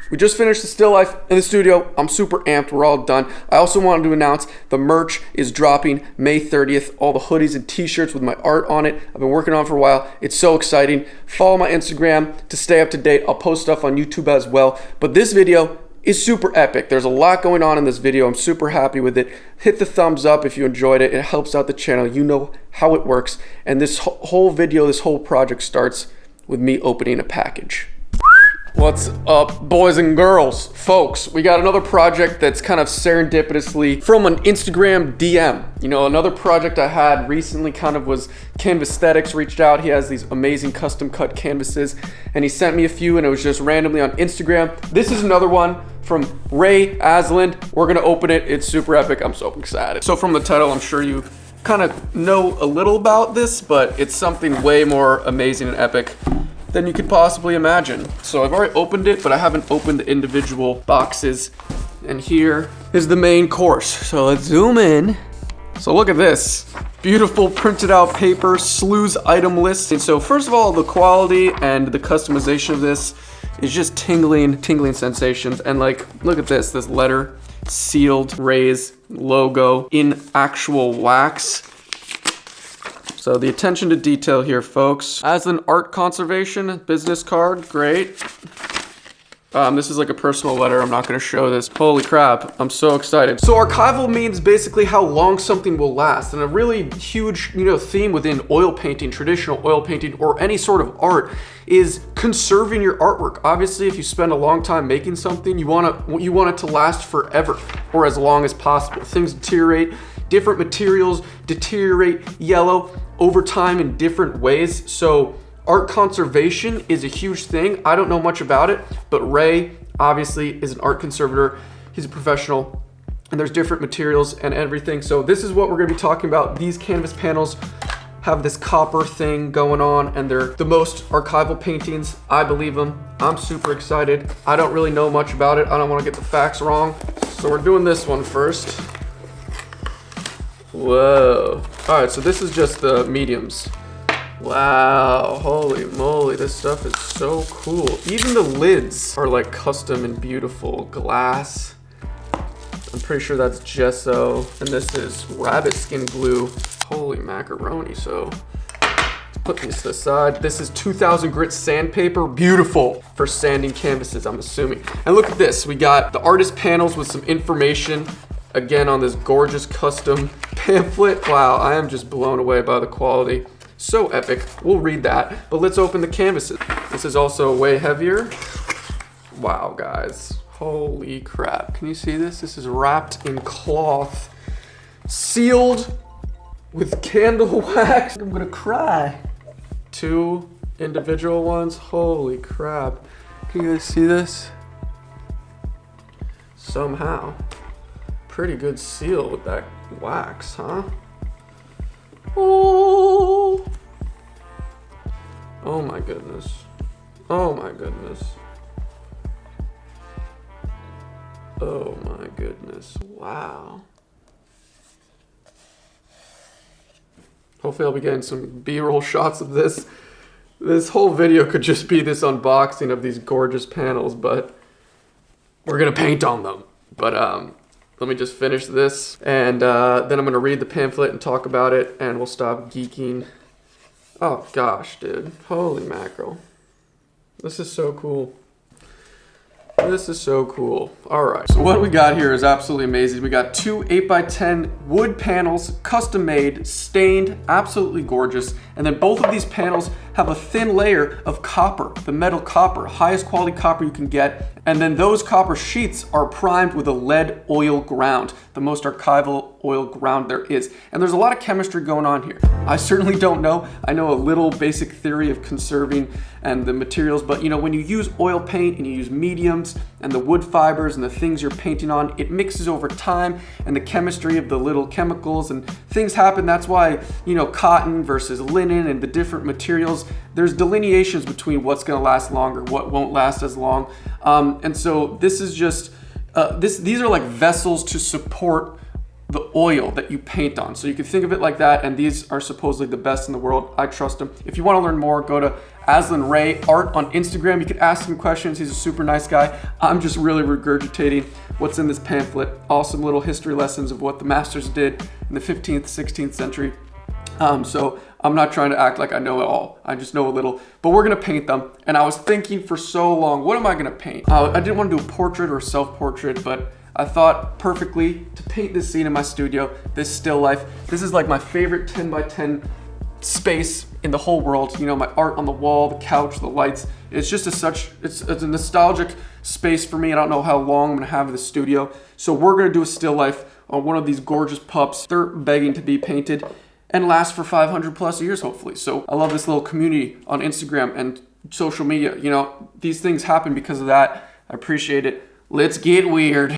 We just finished the still life in the studio. I'm super amped. We're all done. I also wanted to announce the merch is dropping May 30th. All the hoodies and t-shirts with my art on it. I've been working on it for a while. It's so exciting. Follow my Instagram to stay up to date. I'll post stuff on YouTube as well. But this video is super epic. There's a lot going on in this video. I'm super happy with it. Hit the thumbs up if you enjoyed it. It helps out the channel. You know how it works. And this whole video, this whole project starts with me opening a package. What's up, boys and girls? Folks, we got another project that's kind of serendipitously from an Instagram DM. You know, another project I had recently kind of was Canvas Aesthetics reached out. He has these amazing custom cut canvases and he sent me a few and it was just randomly on Instagram. This is another one from Ray Asland. We're gonna open it. It's super epic. I'm so excited. So from the title, I'm sure you kind of know a little about this, but it's something way more amazing and epic than you could possibly imagine. So I've already opened it, but I haven't opened the individual boxes. And here is the main course. So let's zoom in. So look at this. Beautiful printed out paper, SLEW's item list. And so first of all, the quality and the customization of this is just tingling sensations. And like, look at this letter, sealed, Ray's logo in actual wax. So the attention to detail here, folks. As an art conservation business card, great. This is like a personal letter. I'm not gonna show this. Holy crap, I'm so excited. So archival means basically how long something will last. And a really huge, theme within oil painting, traditional oil painting, or any sort of art is conserving your artwork. Obviously, if you spend a long time making something, you want it to last forever or as long as possible. Things deteriorate, different materials deteriorate yellow over time in different ways. So art conservation is a huge thing. I don't know much about it, but Ray obviously is an art conservator. He's a professional and there's different materials and everything. So this is what we're gonna be talking about. These canvas panels have this copper thing going on and they're the most archival paintings. I believe them. I'm super excited. I don't really know much about it. I don't wanna get the facts wrong. So we're doing this one first. Whoa. All right, so this is just the mediums. Wow, holy moly, this stuff is so cool. Even the lids are like custom and beautiful glass. I'm pretty sure that's gesso. And this is rabbit skin glue. Holy macaroni. So let's put these to the side. This is 2000 grit sandpaper. Beautiful for sanding canvases, I'm assuming. And look at this. We got the artist panels with some information again on this gorgeous custom pamphlet. Wow, I am just blown away by the quality. So epic. We'll read that, but let's open the canvases. This is also way heavier. Wow, guys. Holy crap. Can you see this? This is wrapped in cloth, sealed with candle wax. I'm gonna cry. 2 individual ones. Holy crap. Can you guys see this? Somehow. Pretty good seal with that wax, huh? Oh my goodness. Oh my goodness. Oh my goodness. Wow. Hopefully I'll be getting some B-roll shots of this. This whole video could just be this unboxing of these gorgeous panels, but we're gonna paint on them. But let me just finish this and then I'm gonna read the pamphlet and talk about it and we'll stop geeking. Oh gosh, dude, holy mackerel. This is so cool. This is so cool. All right, so what we got here is absolutely amazing. We got 2 8x10 wood panels, custom made, stained, absolutely gorgeous. And then both of these panels have a thin layer of copper, the metal copper, highest quality copper you can get. And then those copper sheets are primed with a lead oil ground, the most archival oil ground there is. And there's a lot of chemistry going on here. I certainly don't know. I know a little basic theory of conserving and the materials, but when you use oil paint and you use mediums and the wood fibers and the things you're painting on, it mixes over time and the chemistry of the little chemicals and things happen. That's why, cotton versus linen and the different materials, there's delineations between what's gonna last longer, what won't last as long. And so this is just, these are like vessels to support the oil that you paint on. So you can think of it like that, and these are supposedly the best in the world. I trust them. If you want to learn more, go to Aslan Ray Art on Instagram. You can ask him questions. He's a super nice guy. I'm just really regurgitating what's in this pamphlet. Awesome little history lessons of what the masters did in the 15th, 16th century. So I'm not trying to act like I know it all. I just know a little, but we're gonna paint them. And I was thinking for so long, what am I gonna paint? I didn't want to do a portrait or a self-portrait, but I thought perfectly to paint this scene in my studio, this still life. This is like my favorite 10 by 10 space in the whole world. You know, my art on the wall, the couch, the lights. It's just it's a nostalgic space for me. I don't know how long I'm gonna have in the studio. So we're gonna do a still life on one of these gorgeous pups. They're begging to be painted and last for 500 plus years, hopefully. So I love this little community on Instagram and social media. You know, these things happen because of that. I appreciate it. Let's get weird.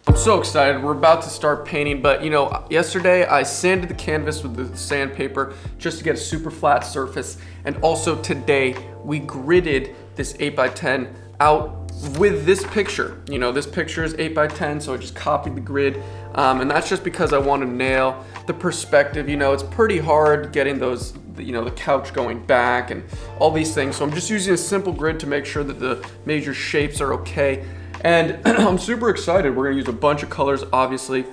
I'm so excited. We're about to start painting, but you know, yesterday I sanded the canvas with the sandpaper just to get a super flat surface. And also today we gridded this 8x10 out with this picture. You know, this picture is 8x10, so I just copied the grid. And that's just because I want to nail the perspective. You know, it's pretty hard getting those, you know, the couch going back and all these things. So I'm just using a simple grid to make sure that the major shapes are okay. And I'm super excited. We're gonna use a bunch of colors, obviously.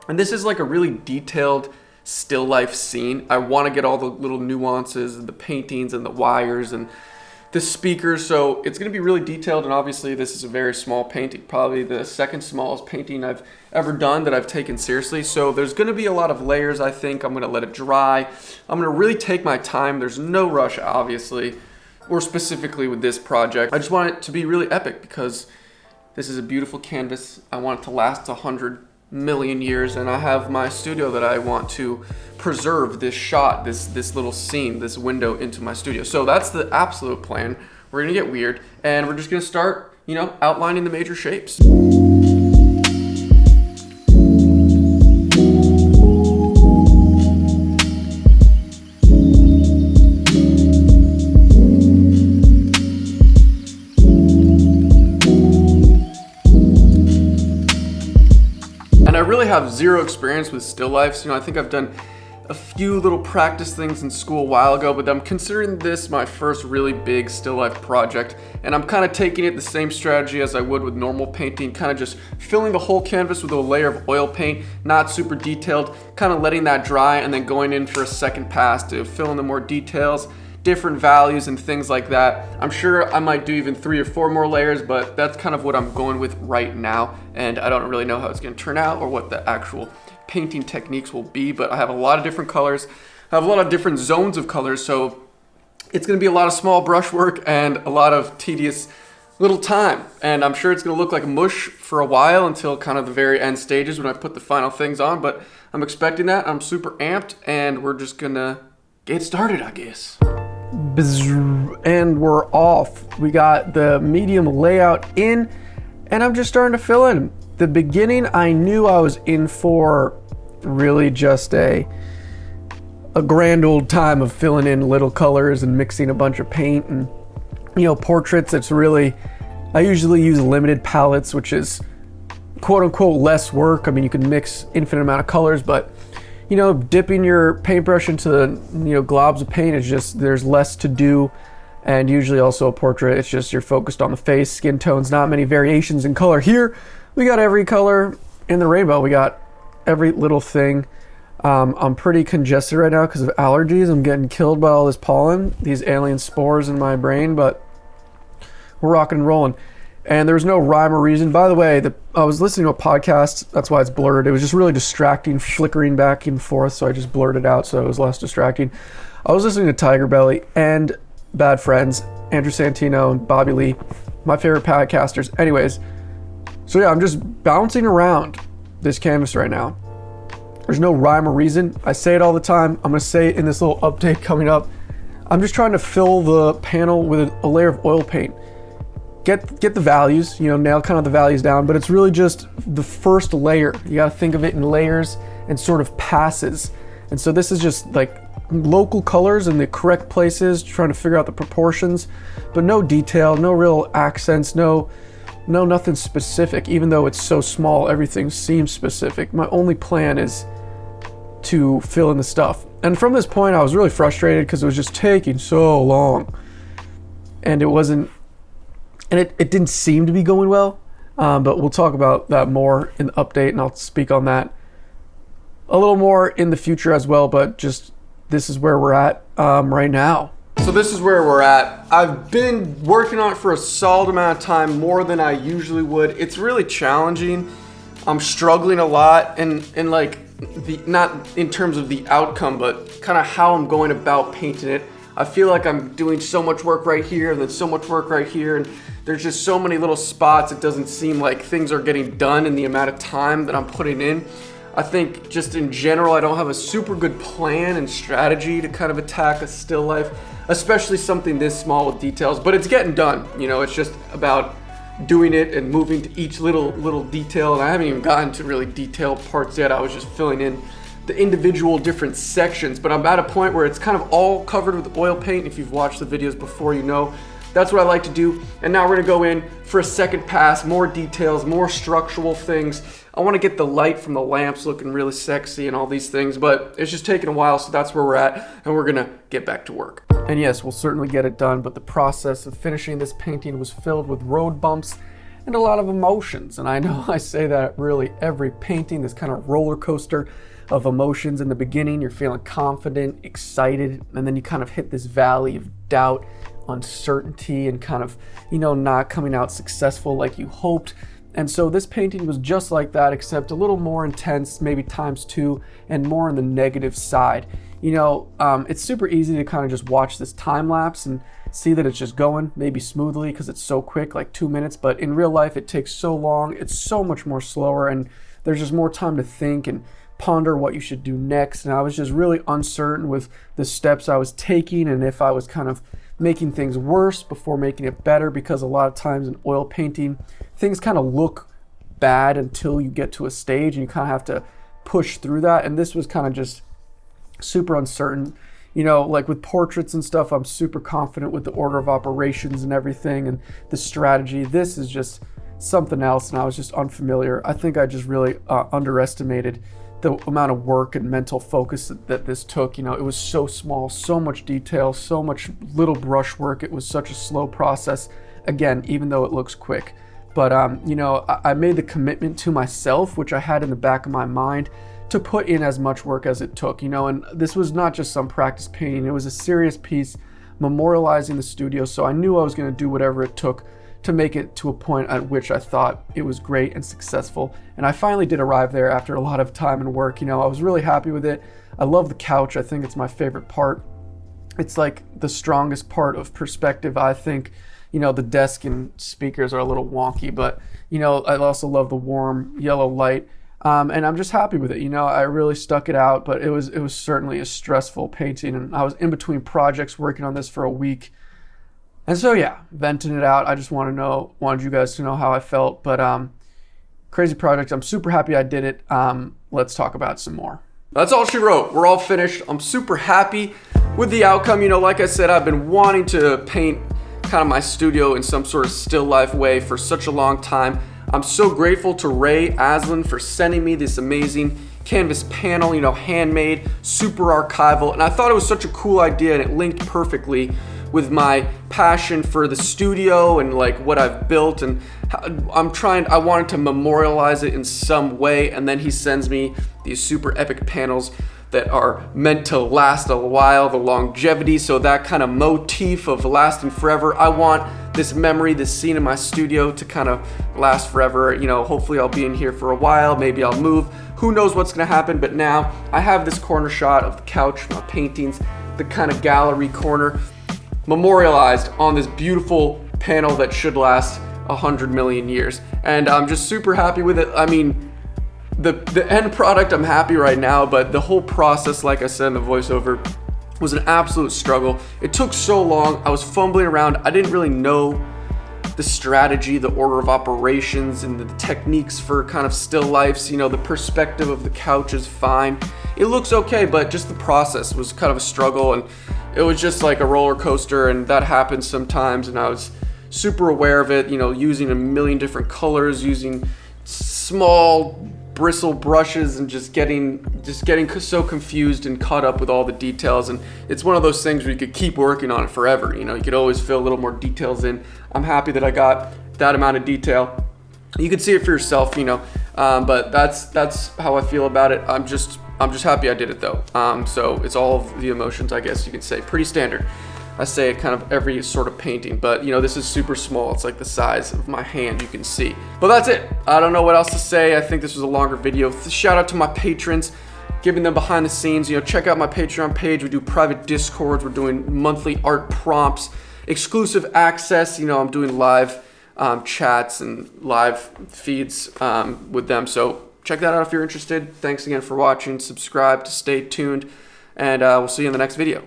And this is like a really detailed still life scene. I wanna get all the little nuances and the paintings and the wires and the speakers. So it's gonna be really detailed. And obviously this is a very small painting, probably the second smallest painting I've ever done that I've taken seriously. So there's gonna be a lot of layers, I think. I'm gonna let it dry. I'm gonna really take my time. There's no rush, obviously, or specifically with this project. I just want it to be really epic because this is a beautiful canvas. I want it to last 100 million years, and I have my studio that I want to preserve this shot, this little scene, this window into my studio. So that's the absolute plan. We're gonna get weird, and we're just gonna start, you know, outlining the major shapes. I really have zero experience with still lifes. You know, I think I've done a few little practice things in school a while ago, but I'm considering this my first really big still life project. And I'm kind of taking it the same strategy as I would with normal painting, kind of just filling the whole canvas with a layer of oil paint, not super detailed, kind of letting that dry and then going in for a second pass to fill in the more details, different values and things like that. I'm sure I might do even 3 or 4 more layers, but that's kind of what I'm going with right now. And I don't really know how it's gonna turn out or what the actual painting techniques will be, but I have a lot of different colors. I have a lot of different zones of colors, so it's gonna be a lot of small brush work and a lot of tedious little time. And I'm sure it's gonna look like mush for a while until kind of the very end stages when I put the final things on, but I'm expecting that. I'm super amped, and we're just gonna get started, I guess. And we're off. We got the medium layout in, and I'm just starting to fill in. The beginning, I knew I was in for really just a grand old time of filling in little colors and mixing a bunch of paint. And, you know, portraits, it's really, I usually use limited palettes, which is quote unquote less work. I mean, you can mix infinite amount of colors, but you know, dipping your paintbrush into the, you know, globs of paint is just, there's less to do. And usually also a portrait, it's just you're focused on the face, skin tones, not many variations in color. Here, we got every color in the rainbow. We got every little thing. I'm pretty congested right now because of allergies. I'm getting killed by all this pollen, these alien spores in my brain, but we're rocking and rolling. And there's no rhyme or reason. By the way, I was listening to a podcast. That's why it's blurred. It was just really distracting, flickering back and forth. So I just blurred it out so it was less distracting. I was listening to Tiger Belly and Bad Friends, Andrew Santino and Bobby Lee, my favorite podcasters. Anyways, so yeah, I'm just bouncing around this canvas right now. There's no rhyme or reason. I say it all the time. I'm going to say it in this little update coming up. I'm just trying to fill the panel with a layer of oil paint. get the values, nail kind of the values down, but it's really just the first layer. You got to think of it in layers and sort of passes. And so this is just like local colors in the correct places, trying to figure out the proportions, but no detail, no real accents, no nothing specific. Even though it's so small, everything seems specific. My only plan is to fill in the stuff. And from this point, I was really frustrated because it was just taking so long, and it didn't seem to be going well. But we'll talk about that more in the update, and I'll speak on that a little more in the future as well. But just this is where we're at right now. So this is where we're at. I've been working on it for a solid amount of time, more than I usually would. It's really challenging. I'm struggling a lot, and like not in terms of the outcome, but kind of how I'm going about painting it. I feel like I'm doing so much work right here and then so much work right here, and there's just so many little spots. It doesn't seem like things are getting done in the amount of time that I'm putting in. I think just in general, I don't have a super good plan and strategy to kind of attack a still life, especially something this small with details, but it's getting done. It's just about doing it and moving to each little detail. And I haven't even gotten to really detailed parts yet. I was just filling in the individual different sections, but I'm at a point where it's kind of all covered with oil paint. If you've watched the videos before, that's what I like to do. And now we're gonna go in for a second pass, more details, more structural things. I wanna get the light from the lamps looking really sexy and all these things, but it's just taking a while, so that's where we're at, and we're gonna get back to work. And yes, we'll certainly get it done, but the process of finishing this painting was filled with road bumps and a lot of emotions. And I know I say that really every painting, this kind of roller coaster of emotions. In the beginning, you're feeling confident, excited, and then you kind of hit this valley of doubt, uncertainty, and kind of, not coming out successful like you hoped. And so this painting was just like that, except a little more intense, maybe ×2, and more on the negative side. It's super easy to kind of just watch this time lapse and see that it's just going maybe smoothly because it's so quick, like 2 minutes, but in real life it takes so long. It's so much more slower, and there's just more time to think and ponder what you should do next. And I was just really uncertain with the steps I was taking, and if I was kind of making things worse before making it better, because a lot of times in oil painting, things kind of look bad until you get to a stage and you kind of have to push through that. And this was kind of just super uncertain. Like with portraits and stuff, I'm super confident with the order of operations and everything and the strategy. This is just something else, and I was just unfamiliar. I think I just really underestimated the amount of work and mental focus that this took. It was so small, so much detail, so much little brush work. It was such a slow process, again, even though it looks quick. But I made the commitment to myself, which I had in the back of my mind, to put in as much work as it took. And this was not just some practice painting. It was a serious piece memorializing the studio, so I knew I was going to do whatever it took to make it to a point at which I thought it was great and successful. And I finally did arrive there after a lot of time and work. I was really happy with it. I love the couch. I think it's my favorite part. It's like the strongest part of perspective, I think. The desk and speakers are a little wonky, but I also love the warm yellow light. And I'm just happy with it. I really stuck it out, but it was certainly a stressful painting, and I was in between projects working on this for a week. And so, yeah, venting it out. I just wanted you guys to know how I felt. But crazy project. I'm super happy I did it. Let's talk about some more. That's all she wrote. We're all finished. I'm super happy with the outcome. Like I said, I've been wanting to paint kind of my studio in some sort of still life way for such a long time. I'm so grateful to Ray Aslan for sending me this amazing canvas panel, handmade, super archival. And I thought it was such a cool idea, and it linked perfectly with my passion for the studio and like what I've built, and I wanted to memorialize it in some way. And then he sends me these super epic panels that are meant to last a while, the longevity, so that kind of motif of lasting forever. I want this memory, this scene in my studio to kind of last forever. Hopefully I'll be in here for a while, maybe I'll move, who knows what's gonna happen, but now I have this corner shot of the couch, my paintings, the kind of gallery corner, memorialized on this beautiful panel that should last 100 million years. And I'm just super happy with it. I mean, the end product, I'm happy right now, but the whole process, like I said in the voiceover, was an absolute struggle. It took so long. I was fumbling around. I didn't really know the strategy, the order of operations, and the techniques for kind of still lifes. You know, the perspective of the couch is fine. It looks okay, but just the process was kind of a struggle, and it was just like a roller coaster, and that happens sometimes, and I was super aware of it, you know, using a million different colors, using small bristle brushes, and just getting so confused and caught up with all the details. And it's one of those things where you could keep working on it forever. You know, you could always fill a little more details in. I'm happy that I got that amount of detail. You can see it for yourself, you know, but that's how I feel about it. I'm just happy I did it though. So it's all of the emotions, I guess you can say. Pretty standard. I say it kind of every sort of painting, but you know, this is super small. It's like the size of my hand, you can see. But that's it. I don't know what else to say. I think this was a longer video. Shout out to my patrons, giving them behind the scenes. You know, check out my Patreon page. We do private Discords. We're doing monthly art prompts, exclusive access. You know, I'm doing live chats and live feeds with them. So check that out if you're interested. Thanks again for watching. Subscribe to stay tuned, and we'll see you in the next video.